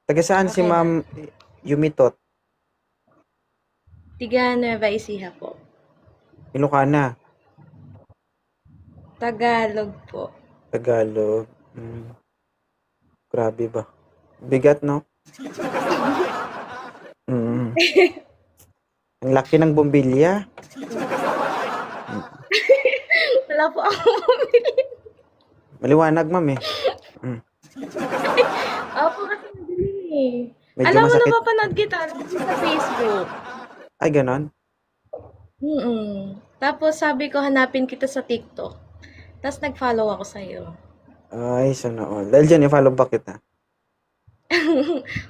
Taga saan si Okay na. Ma'am Yumitot? Tiga Nueva Ecija po. Ilocana, Tagalog po. Tagalog. Grabe ba? Bigat, no? Mm. Ang laki ng bombilya. Mm. Wala po ako bumili. Maliwanag, ma'am eh. Mm. Opo kasi madilim eh. Medyo Alam mo, masakit. napapanood kita sa Facebook. Ay, ganon. Tapos sabi ko hanapin kita sa TikTok. Tapos nag-follow ako sa'yo. Ay, sana all. Dahil dyan, i-follow back kita.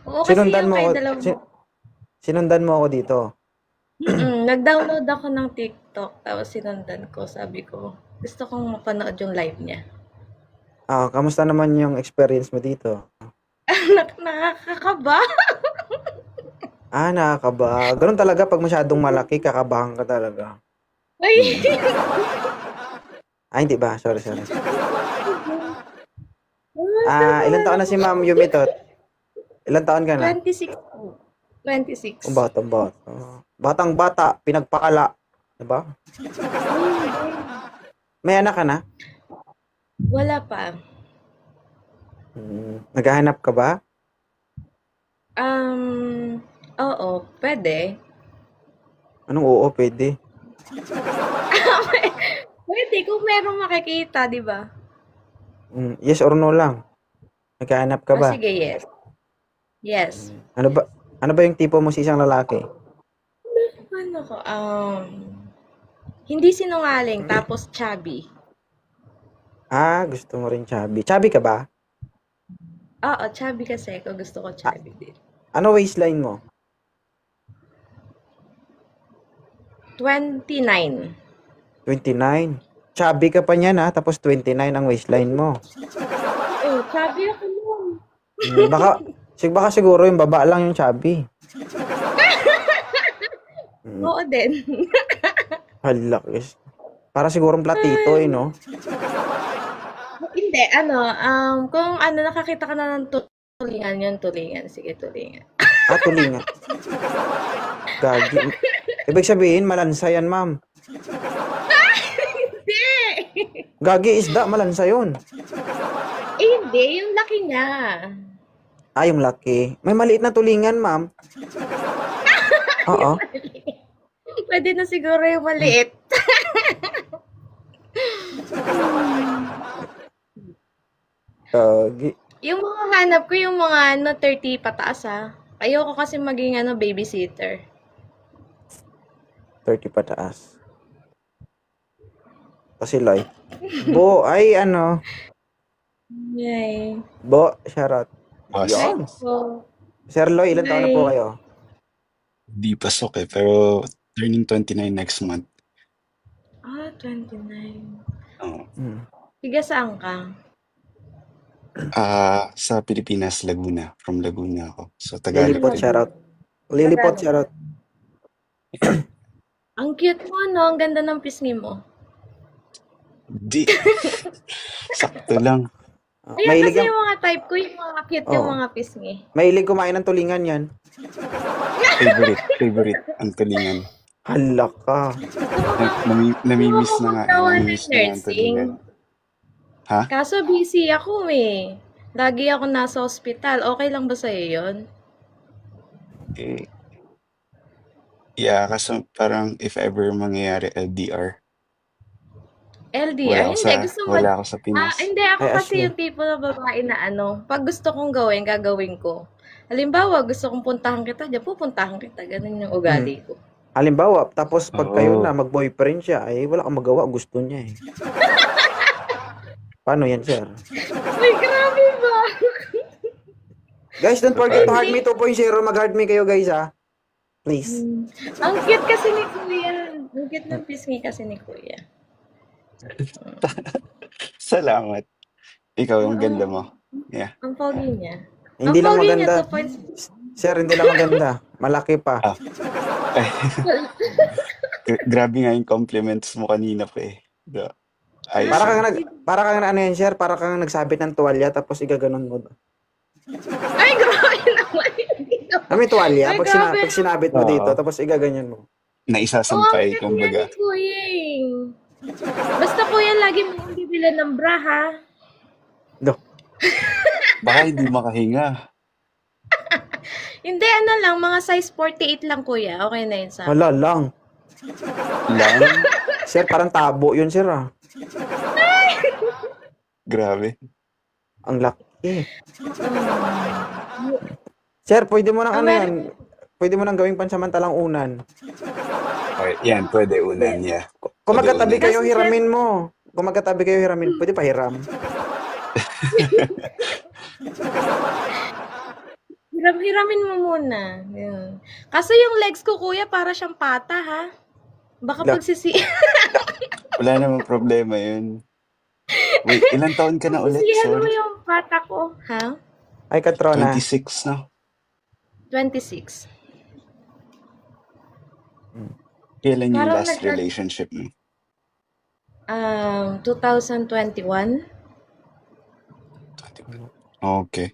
Oo, kasi Sinundan yung mo kay ako, dalawa mo. sinundan mo ako dito. Nag-download ako ng TikTok. Tapos sinundan ko. Sabi ko, gusto kong mapanood yung live niya. Kamusta naman yung experience mo dito? Nakakakaba. Nakakaba. Ganun talaga pag masyadong malaki, kakabahan ka talaga. Ay, Hindi ba? Sorry. Ilan taon na si Ma'am Yumitot? Ilan taon ka na? 26 po. 26. Batang bata. Batang bata, pinagpakala. Diba? May anak ka na? Wala pa. Naghahanap ka ba? Oo, pwede. Anong oo, pwede? Pwede kung merong makikita, di ba? Yes or no lang? Naghahanap ka ba? Sige, yes. Yes. Ano ba yung tipo mo sa isang lalaki? Ano ko, hindi sinungaling, tapos chubby. Gusto mo rin chubby. Chubby ka ba? Oo, chubby kasi ako. Gusto ko Ah, chubby din. ano waistline mo? 29. 29. Chubby ka pa niyan tapos 29 ang waistline mo. Oh, chubby ako nun. Baka siguro yung baba lang yung chubby. Mm, Oo din. Hala, guys. Para sigurong platito no? Hindi, kung nakakita ka na ng tulingan, yun tulingan. Sige, tulingan. Tulingan. Gagi. Ibig sabihin, malansa yan, ma'am. Hindi! Gagi isda, malansa yun. Hindi, yung laki niya. Yung laki. May maliit na tulingan, ma'am. Oo. Pwede na siguro yung maliit. Gagi. Yung mga hanap ko, yung mga 30 pataas Ayoko kasi maging babysitter. 30 pataas. Kasi Loy. Bo, ay ano. Yay. Bo, shoutout. Boss, Yan. Po. Sir Loy, ilan taon na po kayo? di pasok pero turning 29 next month. 29. Oo. Tiga saan ka? Sa Pilipinas, Laguna. From Laguna ako. So, Tagalog Lilipot, din. shoutout. Lilipot, Tagalog. shoutout. Ang cute mo, no? Ang ganda ng pisngi mo. Di. Sakto lang. Kaya Mahilig kasi ang, yung mga type ko, yung mga cute yung mga pisngi. mahilig kumain ng tulingan yan. Favorite ang tulingan. Hala ka. Namimiss na nga. Gawa ng Namimiss na nga ang tulingan. nursing. Ha? Kaso busy ako eh. Lagi ako nasa ospital. Okay lang ba sa'yo yun? Yeah, kasi parang if ever mangyayari LDR, LDR? Hindi, gusto mo. wala ako sa Pinas. Hindi, ako Ay, kasi Ashley. yung tipo na babae na pag gusto kong gawin, gagawin ko. Halimbawa, gusto kong puntahan kita, diyan pupuntahan kita. Ganun yung ugali ko. Halimbawa, tapos pag Oo. kayo na, mag-boyfriend siya, ay wala kang magawa, gusto niya eh. Paano yan, sir? Ay, grabe ba? Guys, don't forget to heart me 2.0. Mag-heart me kayo, guys, Please. Ang cute kasi ni Kuya. Ang cute ng pisngi kasi ni Kuya. Salamat. Ikaw, yung ganda mo. Yeah. Ang pogi niya. Hindi Ang lang pogi niya, maganda. 2.0. Sir, hindi lang maganda. Malaki pa. Ay, grabe nga yung compliments mo kanina pa eh. Ayos. Para kang ano yan, sir? Para kang nagsabit ng tuwalya tapos igaganon mo. Ay, grabe na. may tuwalya Ay, pag, grabe. pag sinabit mo Oo. dito, tapos igaganyan mo. Na Oo, ang isasampay, cute yan kumbaga. ni Kuya eh. Basta Kuya, lagi mo kong bibilan ng bra, ha? Do. Baka hindi makahinga. Hindi, ano lang, mga size 48 lang, Kuya. Okay na yun sa akin. Hala lang. Lang. Sir, parang tabo yun, sir, ah. Grabe. Ang laki. Sir, pwede mo nang ano yan. Pwede mo nang gawing pansamantalang unan. Okay, yan, pwede unan niya. Kung Pwede magkatabi unan. kayo, hiramin mo. Kung magkatabi kayo, hiramin. Pwede pa hiram. Hiram-hiramin mo muna. Yun. Kaso yung legs ko, Kuya, para siyang pata, ha? Baka La- Wala namang problema yun. Wait, ilang taon ka na ulit? Sisihan mo Sorry. yung pata ko, ha? Ay, Katrona. 26 na. 26. Kailan yung Parang last relationship mo? 2021. Okay.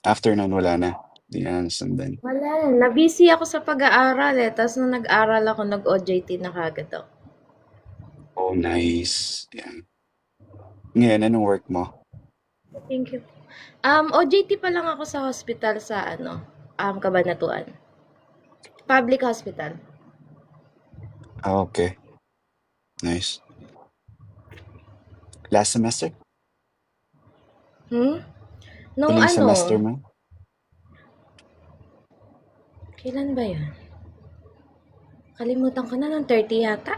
After nun, wala na. Hindi na nasundan. Wala. Na-busy ako sa pag-aaral eh. Tapos nung nag-aral ako, nag-OJT na kagad ako. Oh, nice. Yan. Ngayon, anong work mo? Thank you. OJT pa lang ako sa hospital sa Cabanatuan. Public hospital. Ah, okay. Nice. Last semester? Nung Huling semester mo? Kailan ba yan? Kalimutan ko na, nung 30 yata.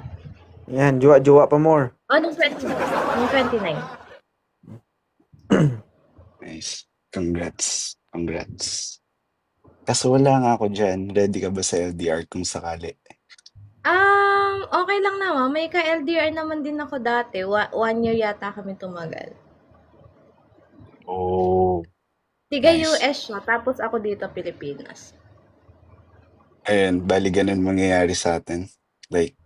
Yan, juwa-juwa pa more. Nung 29. Nung 29. Nice. Congrats. Congrats. Kaso wala nga ako dyan. Ready ka ba sa LDR kung sakali? Okay lang naman. May ka-LDR naman din ako dati. 1 year yata kami tumagal. Oh. Tiga Nice. US siya, tapos ako dito Pilipinas. Ayun, bali ganun mangyayari sa atin. Like,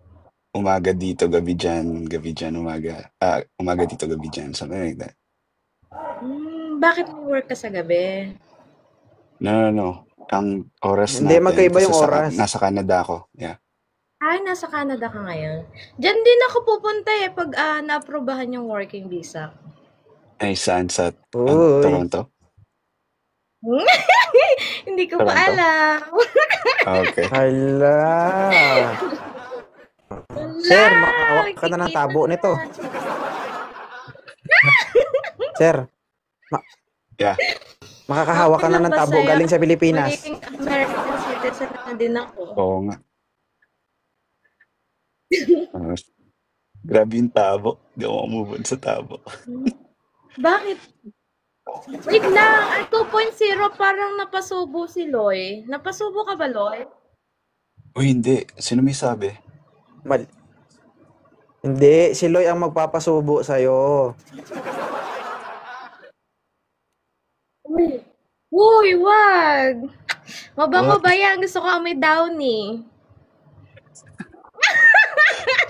umaga dito, gabi dyan, umaga. Umaga dito, gabi dyan. Something like that. Bakit may work ka sa gabi? No. Ang oras Hindi, natin, magkaiba kasi yung oras. nasa Canada ako. Yeah. Ay, nasa Canada ka ngayon. Diyan din ako pupunta pag na-aprobahan yung working visa. Ay, saan? Sa Uy. Toronto? Hindi ko pa Toronto? alam. Okay. Hala. Sir, makakawak ka na ng tabo nito. Sir, Yeah. makakahawa ka na ng tabo galing sa Pilipinas. Magiging American citizen na din ako. Oo nga. Grabe yung tabo. Hindi ako move on sa tabo. Bakit? Wait lang, ang 2.0 parang napasubo si Loy. Napasubo ka ba, Loy? Uy, hindi. Sino may sabi? Hindi, si Loy ang magpapasubo sa'yo. Uy, wag! Mabango What? ba yan? Gusto ko amoy downy.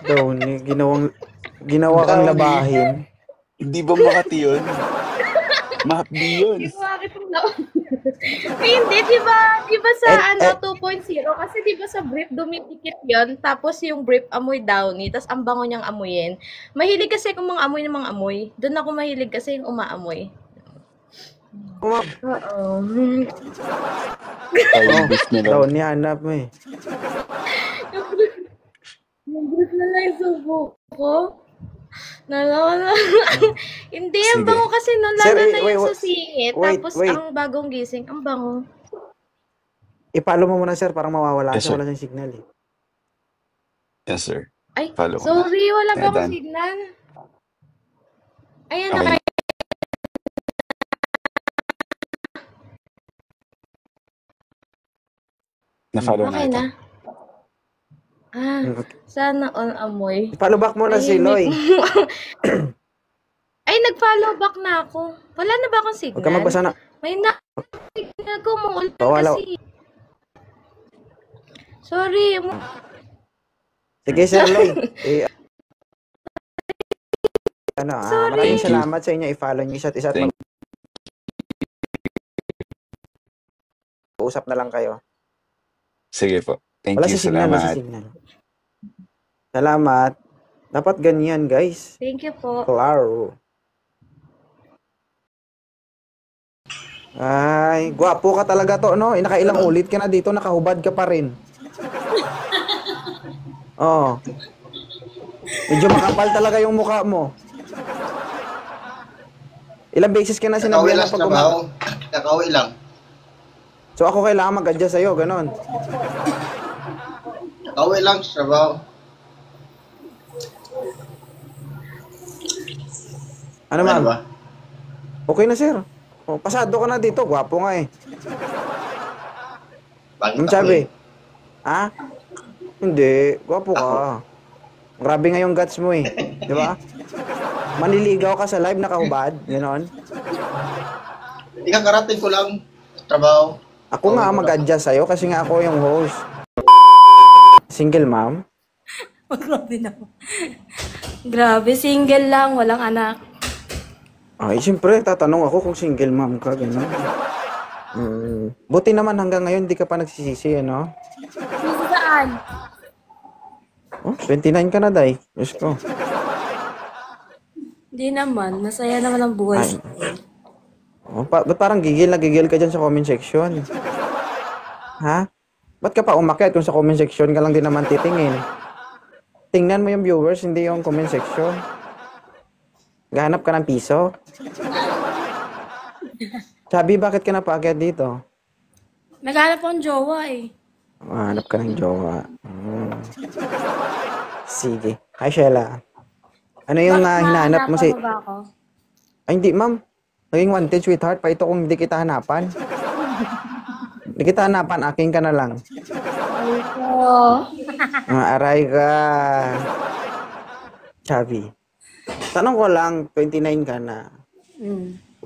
Tony, ginawa kang labahin. Hindi ba Makati yun? Mahapdi yun. Di ba bakit ang Hindi, di ba sa 2.0, kasi di ba sa brief dumidikit yon, tapos yung brief amoy downy, tapos ang bango niyang amuyin. Mahilig kasi akong mga amoy ng mga amoy. Doon ako mahilig kasi yung umaamoy. Oo. Ay, yung beef nila. Tony, hanap mo eh. Yung brief na lang yung subo ko. Nalala. Hindi, ang Sige. bango kasi nung Sir, lalo na wait, yung wait, sa singit. wait, Tapos wait. ang bagong gising, ang bango. I-follow mo muna, sir, parang mawawala Yes, siya. sir. Wala siyang signal eh. Yes, sir. Ay, Follow ko na. sorry, wala ba akong Done. signal? Ayan, Okay. Na-follow na Okay ito. na. Sana on amoy. I-follow back mo na si Loy. Ay, nag-follow back na ako. Wala na ba akong signal? Huwag ka magbasa na. May signal ko, maulan Wala. kasi. Sorry. Sige, Sir Loy. Sorry. Maraming Thank you. salamat sa inyo. I-follow niyo isa't isa at Thank mag-usap na lang kayo. Sige po. Thank Wala you, sa signal, wala sa salamat. signal. Salamat. Dapat ganyan, guys. Thank you po. Claro. Ay, gwapo ka talaga to, no? Nakailang ulit ka na dito, nakahubad ka pa rin. Oh. Medyo makapal talaga yung mukha mo. Ilang beses ka na Kakauwi sinabihan lang na sa pag trabaho. Kakauwi lang. So ako kailangan mag-adjust sa'yo, ganon. Kakauwi lang sa trabaho. Ano, Okay ma'am? na ba? Okay na, sir. Oh, pasado ka na dito, gwapo nga eh. Bakit Ma'am ako Chabi. eh? Ha? Hindi, gwapo ka. Grabe nga yung guts mo eh. Di ba? Manliligaw ka sa live nakahubad, ganon. Hindi ka karating ko lang sa trabaho. Ako nga mag-adjust sa'yo kasi nga ako yung host. Single ma'am? Grabe na. Grabe, single lang, walang anak. Ay, siyempre, tatanong ako kung single ma'am ka, gano'n. Buti naman hanggang ngayon di ka pa nagsisisi, ano? Sisi saan? Oh, 29 ka na, day. Diyos ko. Hindi naman, masaya naman ang buhay. Ay. Oh, ba't parang gigil na gigil ka dyan sa comment section? Ha? Ba't ka pa umakyat kung sa comment section ka lang din naman titingin? Tingnan mo yung viewers, hindi yung comment section. Gahanap ka ng piso? Sabi, bakit ka napaakyat dito? Naghanap akong jowa eh. Hanap ka ng jowa. Sige. Hi, Sheila. Ano yung hinahanap mo si... Mahanapan ba ako? Ay, hindi, ma'am. Naging wanted sweetheart pa ito kung hindi kita hanapan. Hindi kita hanapan, akin ka na lang. Oo. Aray ka. Chabi. Tanong ko lang, 29 ka na.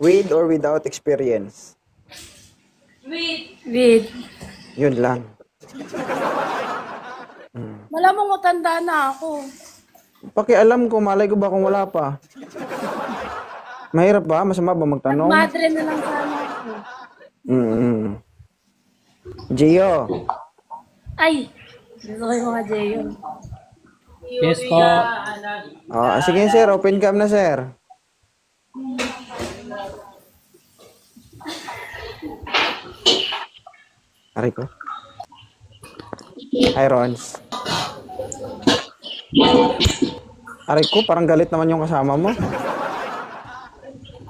With or without experience? With. Yun lang. Malamang matanda na ako. Pakialam ko, malay ko ba kung wala pa? Mahirap ba? Masama ba magtanong? Madre na lang sana ako. Gio. Ay! Gusto ko yung mga Jeyo. Yes po. Sige sir, open cam na sir. Aray ko. Hi Rons. Aray ko, parang galit naman yung kasama mo.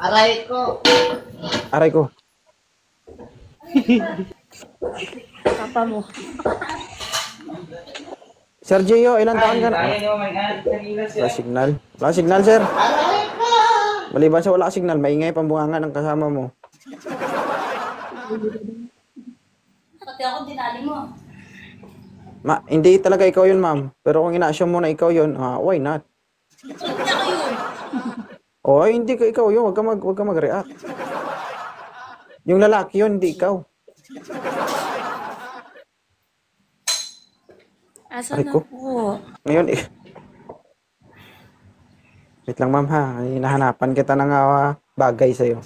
Aray ko! Aray ko. Papa mo. Sir Gio, ilang taon ka na? Wala signal. Wala signal, sir. Maliban sa wala signal, maingay pambunganga ng kasama mo. Pati ako dinali mo. Hindi talaga ikaw yun, ma'am. Pero kung ina-assume mo na ikaw yun, why not? Hindi ako yun. Hindi ka ikaw yun. Huwag ka mag-react. Yung lalaki yun, hindi ikaw. Asan Aray na ko. po? Ngayon, wait lang, ma'am, ha. Hinahanapan kita ng bagay sa'yo.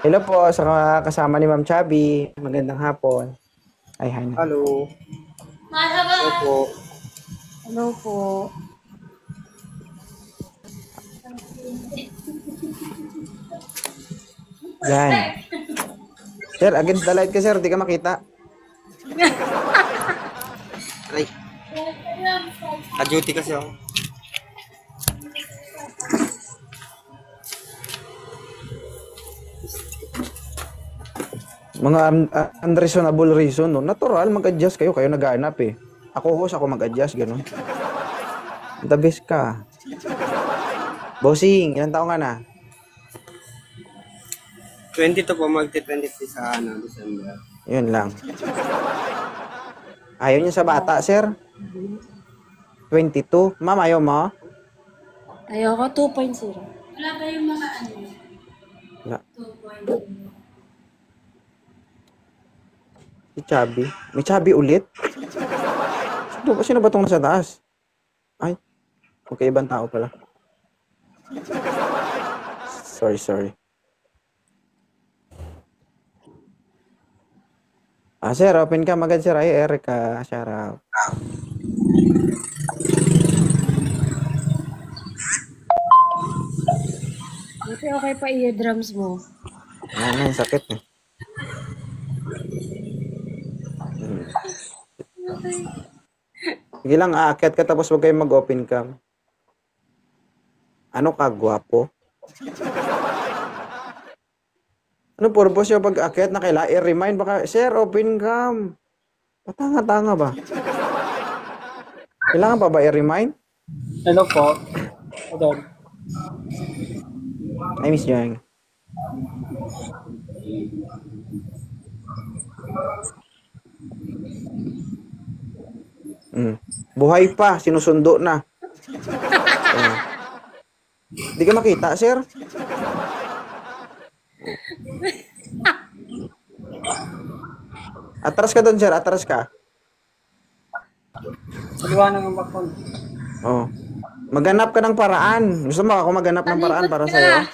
Hello po sa kasama ni Ma'am Chabi. Magandang hapon. Ay, hi na. Hello. Marhaba! Opo. Hello po. Yan. Sir, against the light ka, sir. Di ka makita. Aray. Ka-duty kasi ako. Mga unreasonable reason, no? Natural, mag-adjust kayo. Kayo nag-aanap, eh. Ako host, ako mag-adjust, gano'n. The best ka. Bossing, ilang taong ka na? 22 po, magti-23 sa December. Yun lang. Ayaw niya sa bata, sir? 22. Ma'am, ayaw mo? Ayoko, 2.0. Wala kayong mga ano? Wala. 2.0. Si Chubby. May Chubby ulit? Sino ba itong nasa taas? Ay. Okay, ibang tao pala. Sorry. Sir, open ka magad sir. Ay, Erica, shout out. Buti okay pa eardrums mo. Wala na, yung sakit eh. Sige lang, aakyat ka tapos huwag kayong mag-open cam. Ano ka, gwapo? Ano purpose yung pag-akyat na kailangan i-remind? Baka, sir, open cam. Patanga-tanga ba? Kailangan pa ba i-remind? Hello po. Adon. I miss Jang. Buhay pa, sinusundo na. Di ka makita, sir? Atras ka doon, sir. Atras ka. Sa liwanag ng bakon. Oh. Maghanap ka ng paraan. Gusto mo ako maghanap ng paraan para sa'yo?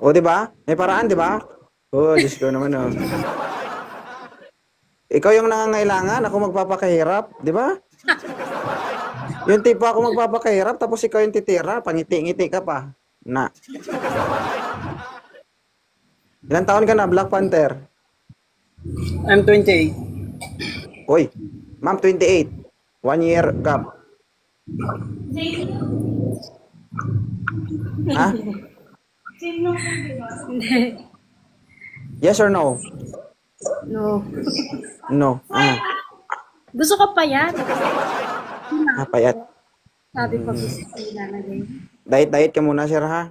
O, di ba? May paraan, di ba? Oh, Diyos ko naman, oh. Ikaw yung nangangailangan, ako magpapakahirap, di ba? Yung tipo ako magpapakahirap, tapos ikaw yung titira, pangiti-ngiti ka pa. Na. Ilan taon ka na, Black Panther? I'm 28. Uy, ma'am, 28. 1 year gap. Ha? Yes or no? No. No. Gusto ko pa yan. Payat. Sabi ko gusto ko ilalagay. Diet ka muna, sir, ha?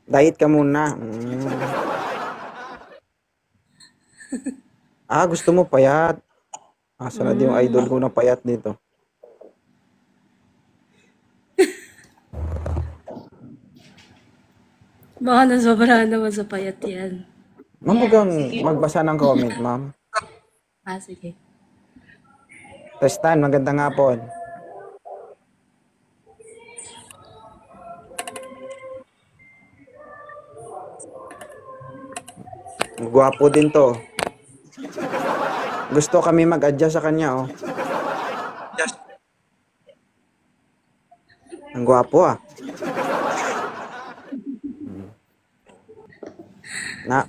Diet ka muna. Gusto mo payat. Sarad yung idol ko na payat dito. Baka nasobrahan naman sa payat yan. Ma'am, huwag kang magbasa ng comment, ma'am. Sige. Tristan, magandang hapon. Gwapo din to. Gusto kami mag-adjust sa kanya, oh. Ang gwapo, ah. Na.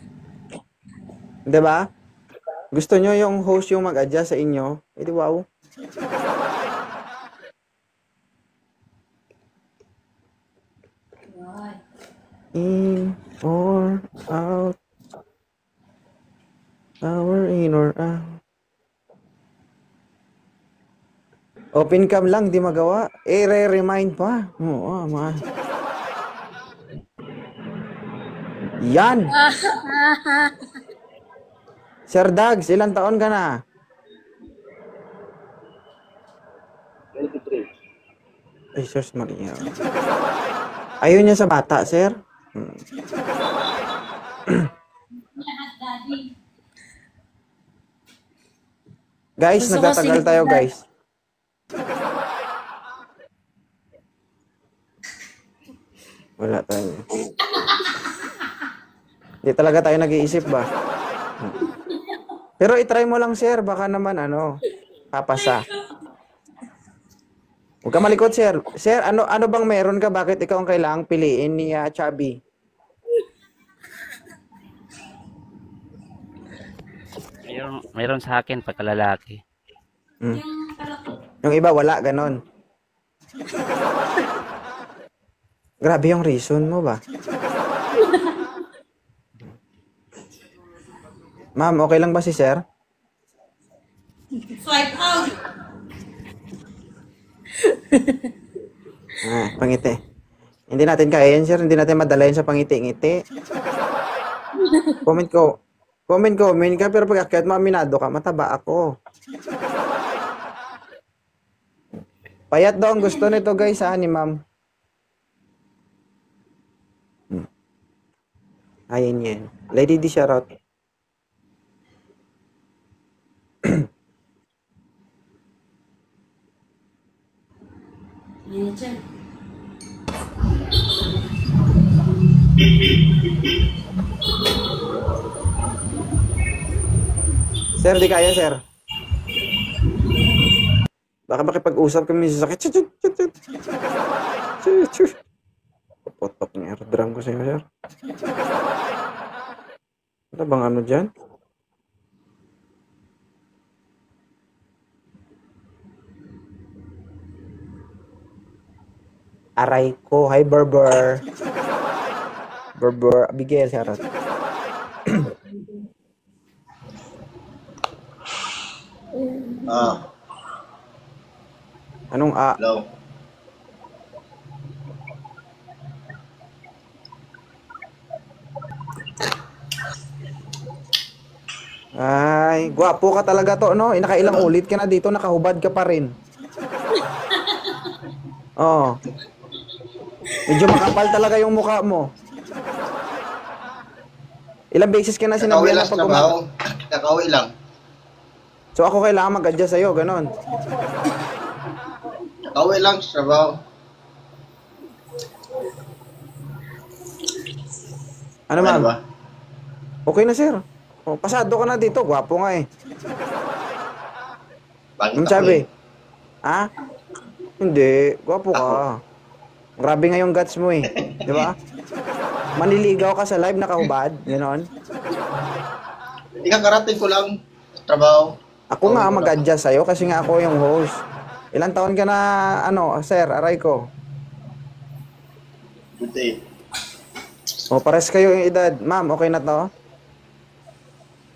'Di ba? Gusto nyo yung host yung mag-adjust sa inyo? Eh di wow. In or out. Power in or out. Open cam lang, di magawa. Re-remind pa. Oo, ma. Yan! Sir Dags, ilang taon ka na? 23. Ay, Sir Maria. Ayaw niya sa bata, sir? Guys, nagtatagal tayo, guys. Wala tayo. Hindi talaga tayo nag-iisip ba? Pero itry mo lang, sir. Baka naman, papasa. Huwag ka malikot, sir. Sir, ano bang meron ka? Bakit ikaw ang kailangang piliin ni Chubby? Mayroon sa akin pagkalalaki. Yung iba, wala, ganon. Grabe yung reason mo ba? Ma'am, okay lang ba si sir? Swipe out! Pangiti. Hindi natin kaya yan, sir. Hindi natin madala yan sa pangiti-ngiti. Comment ka, pero pag akyat mo, aminado ka, mataba ako. Payat daw ang gusto nito, guys, ni ma'am. Ayan yan. Lady D, shoutout. Yan dyan. Sir, di kaya, sir. Baka makipag-usap kami sa sakit. Puputok niya. Drum ko sa'yo, sir. Ano bang ano dyan? Aray ko. Hi, Berber. Berber. Abigail, charot. Ah, Anong A? hello. Ay, gwapo ka talaga to, no? Nakailang ulit ka na dito, nakahubad ka pa rin. Oo. Medyo makapal talaga yung mukha mo. Ilang beses ka na Kakauwi sinabihan lang na sa pag trabaho. Kakauwi lang. So ako kailangan mag-adjust sa'yo, ganon. Kakauwi lang sa trabaho. Ano, Okay na ma'am? ba? Okay na, sir. Oh, pasado ka na dito, gwapo nga eh. Bakit Ang ako sabi? eh? Ha? Hindi, gwapo ka. Grabe nga yung guts mo eh. Di ba? Maniligaw ka sa live, nakahubad. Ganon. Hindi ka karating ko lang sa trabaho. Ako nga mag-adjust sa'yo kasi nga ako yung host. Ilang taon ka na, ano, sir, aray ko? Hindi. O, pares kayo yung edad. Ma'am, okay na to?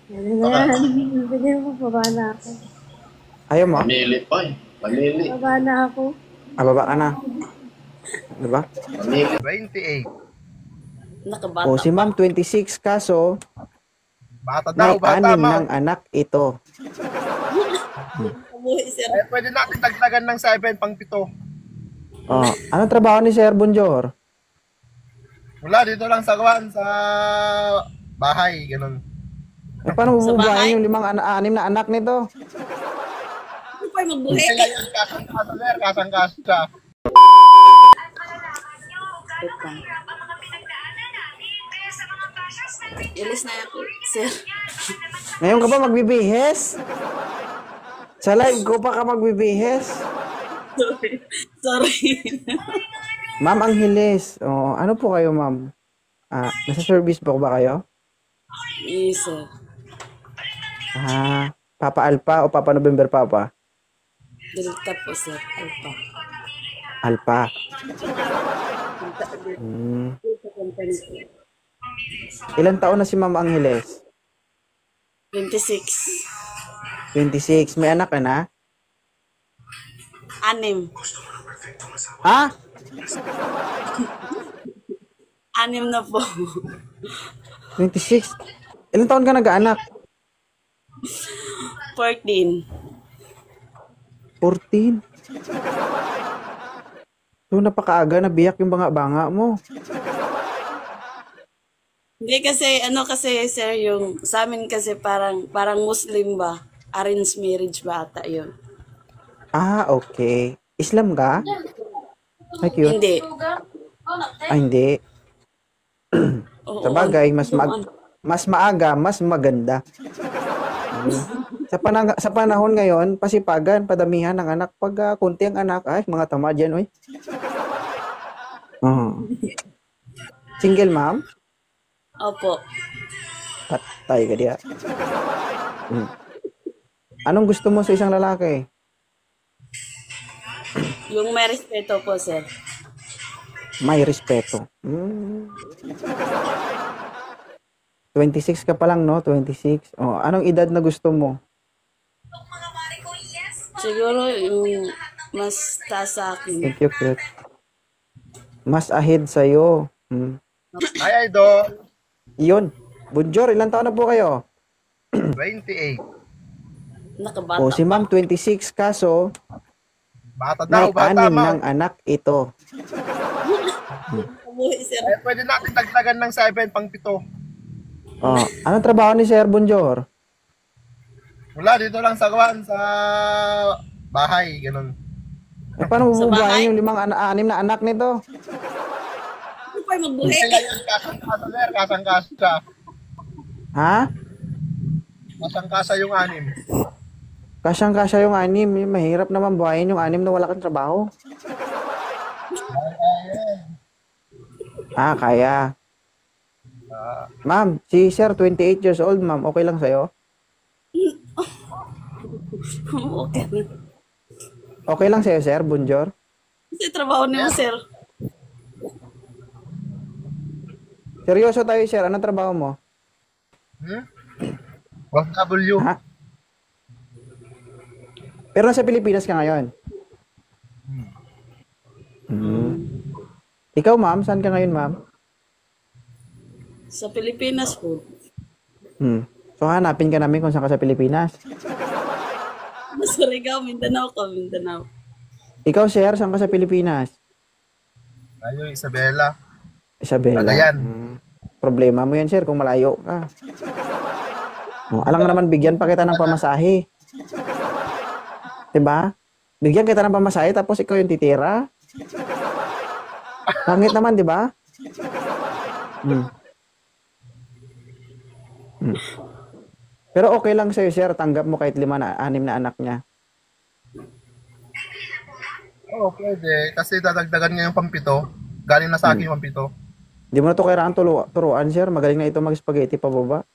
Ano na yan? Hindi mo, baba na ako. Ayaw mo? Pamili pa eh. Pamili. Baba na ako. Baba ka na. Diba? Pamili. 28. Nakabata. O, si ma'am, 26 kaso, Bata may daw, bata anim ma. ng anak ito. Eh, pwede natin dagdagan ng 7 pang 7. O, anong trabaho ni Sir Bonjor? Wala, dito lang sa kawan, sa bahay, ganun. Eh, paano bubuhayin yung anim na anak nito? Kaya yung kasang-kasa, sir, kasang-kasa. Ilis na ako, sir. Ngayon ka ba magbibihis? Sa live ko pa ka magbibihis? Sorry. Ma'am Angeles, oh, ano po kayo, ma'am? Nasa service po ba kayo? Yes, sir. Papa Alpha o Papa November Papa? Delta po, sir. Alpha. Alpha. Delta company po. Ilan taon na si Ma'am Angeles? 26. 26. May anak ka na? 6. Ha? 6 na po. 26. Ilan taon ka nag-anak? 14. 14. So, napakaaga, nabiyak yung banga-banga mo. Hindi kasi, sir, yung sa amin kasi parang Muslim ba? Arranged marriage ba ata yun? Okay. Islam ka? Ay, cute. Hindi. Hindi. Oo, Sa bagay, mas maaga, mas maganda. Sa panahon ngayon, pasipagan, padamihan ng anak. Pag kunti ang anak, ay, mga tama dyan, oy. Single ma'am? Opo. Patay ka diya. Anong gusto mo sa isang lalaki? Yung may respeto po, sir. May respeto. 26 ka pa lang, no? 26. Oh, anong edad na gusto mo? Siguro yung mas taas sa akin. Thank you, cute. Mas ahead sa'yo. Ay, idol. Yun. Bonjour, ilan taon na po kayo? 28. Nakabata. O, si ma'am 26 kaso, Bata may daw, bata anim ma. ng anak ito. Sir. Eh, pwede natin dagdagan ng 7 pang 7. Oh, anong trabaho ni Sir Bonjour? Wala, dito lang sa kawan, sa bahay, ganun. Eh, paano Sa bahay? bubuhayin yung anim na anak nito? pa magbuhi. Kaya yan, kasang-kasa, sir. Kasang-kasa. Ha? Kasang-kasa yung 6. Kasyang-kasya yung 6. Mahirap naman buhayin yung 6 na wala kang trabaho. Kaya. Ma'am, si sir, 28 years old, ma'am. Okay lang sa'yo? Okay na. Okay lang sa'yo, sir, Bonjour? Kasi trabaho niyo, sir. Seryoso tayo, sir. Anong trabaho mo? OFW. Ha? Pero nasa Pilipinas ka ngayon? Ikaw, ma'am? Saan ka ngayon, ma'am? Sa Pilipinas po. So, hanapin ka namin kung saan ka sa Pilipinas. Sa Surigao, Mindanao ka, Mindanao. Ikaw, sir, saan ka sa Pilipinas? Tayo, Isabela. Isabela. Cagayan. Problema mo yan, sir, kung malayo ka. Alang naman, bigyan pa kita ng pamasahe. Diba? Bigyan kita ng pamasahe, tapos ikaw yung titira. Pangit naman, diba? Pero okay lang sa'yo, sir. Tanggap mo kahit 6 na 6 na anak niya. Oo, pwede. Kasi dadagdagan niya yung pampito. Galing na sa akin yung pampito. Hindi mo na ito kailangan turuan, sir. Magaling na ito mag-spaghetti pababa.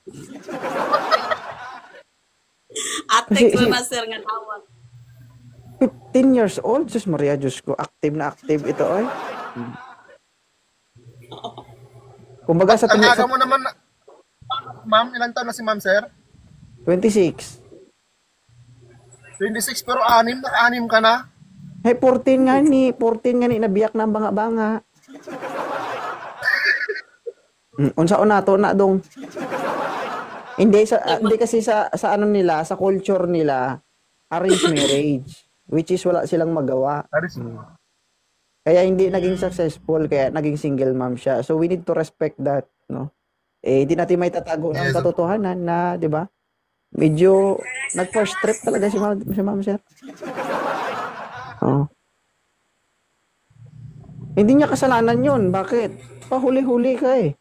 Atek mo na, sir, nga tawag. 15 years old? Diyos Maria, Diyos ko. Active na active ito, ay. Kumbaga sa Ang aga mo naman, ma'am, ilang taon na si ma'am, sir? 26. 26, pero 6 ka na. Hey, 14 nga ni. 14 nga ni. Nabiyak na ang banga-banga. Unsa na to na dong. Hindi kasi sa ano nila, sa culture nila, arranged marriage, which is wala silang magawa. Kaya hindi naging successful, kaya naging single mom siya. So we need to respect that, no? Hindi natin may tatago ang katotohanan na, 'di ba? Medyo nag-first trip talaga si ma'am sir. Oh. Hindi niya kasalanan 'yun. Bakit? Pahuli-huli ka eh.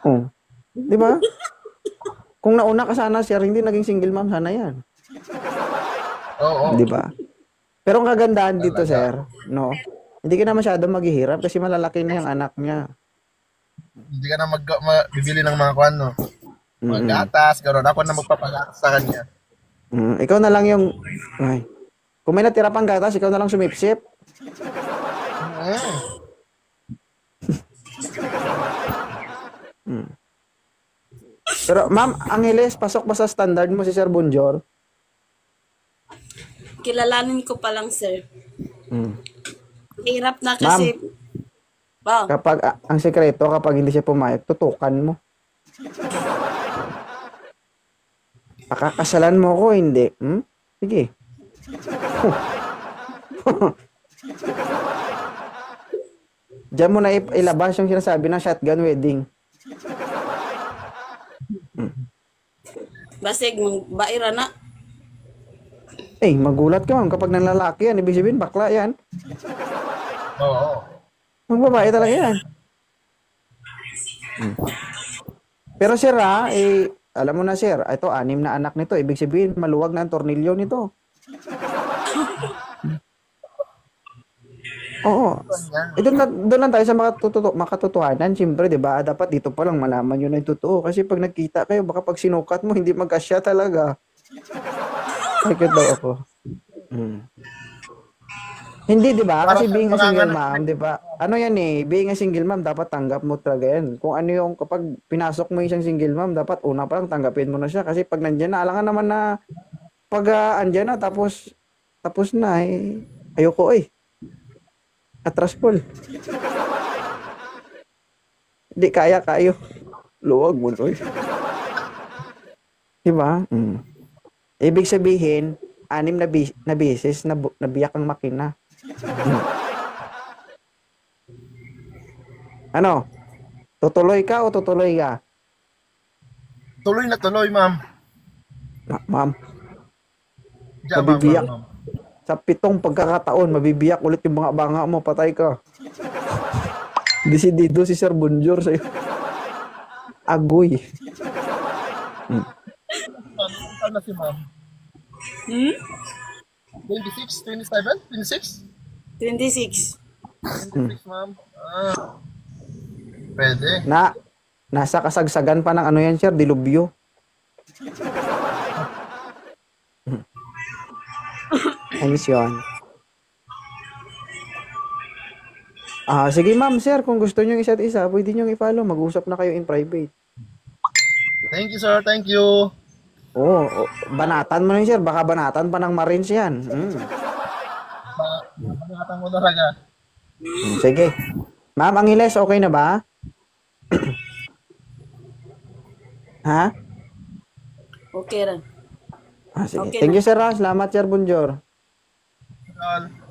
Oh. 'Di ba? Kung nauna ka sana sir, hindi naging single mom sana 'yan. Oo. 'Di ba? Pero ang kagandahan dito, sir, no? Hindi ka na masyadong maghihirap kasi malalaki na yung anak niya. Hindi ka na bibili ng mga kwan, no? Mga gatas, gano'n. Ako na magpapagatas sa kanya. Ikaw na lang yung... Ay. Kung may natira pang gatas, ikaw na lang sumipsip. Pero, ma'am, Angeles, pasok ba sa standard mo si Sir Bonjour? Kilalanin ko pa lang, sir. Hirap na kasi. Ba? Kapag, ang sekreto, kapag hindi siya pumayag, tutukan mo. Pakakasalan mo ko, hindi. Sige. Diyan mo na ilabas yung sinasabi ng shotgun wedding. Basig, baira na. Magulat ka, ma'am. Kapag nanlalaki yan, ibig sabihin, bakla yan. Oo. Magbabae talaga yan. Pero sir, alam mo na sir, ito, 6 na anak nito. Ibig sabihin, maluwag na ang tornilyo nito. Oo. Doon lang tayo sa makatotohanan. Siyempre, di ba? Dapat dito pa lang malaman yun na yung totoo. Kasi pag nagkita kayo, baka pag sinukat mo, hindi magkasya talaga. Sakit daw ako. Hindi, di ba? Kasi being a single mom, di ba? Ano yan being a single mom, dapat tanggap mo talaga yan. Kung ano yung, kapag pinasok mo isang single mom, dapat una pa lang tanggapin mo na siya. Kasi pag nandyan na, alangan naman na, pag andyan na, tapos na, ayoko atras Paul. Di kaya kayo. Luwag mo, Diba? Ibig sabihin, 6 na beses nabiyak ang makina. Ano? Tutuloy ka o tutuloy ka? Tuloy na tuloy, ma'am. Ma'am. Diyan, Mabibiyak. ma'am. Sa 7 pagkakataon, mabibiyak ulit yung banga mo, patay ka. Desidido si Sir Bunjor sa'yo. Agoy. Ano na si ma'am? 26, 27, 26? 26. 26, ma'am. Pwede. Nasa kasagsagan pa ng ano yan, sir, dilubyo. Ayos yun. Sige ma'am, sir, kung gusto nyo isa't isa, pwede nyo i-follow. Mag-usap na kayo in private. Thank you, sir. Thank you. Banatan mo na yun, sir. Baka banatan pa ng Marines yan. Pagkakataon mo talaga. Sige. Ma'am Angeles, okay na ba? Ha? Okay rin. Sige. Okay Thank na. you, sir. Salamat, Sir Bunjor. All.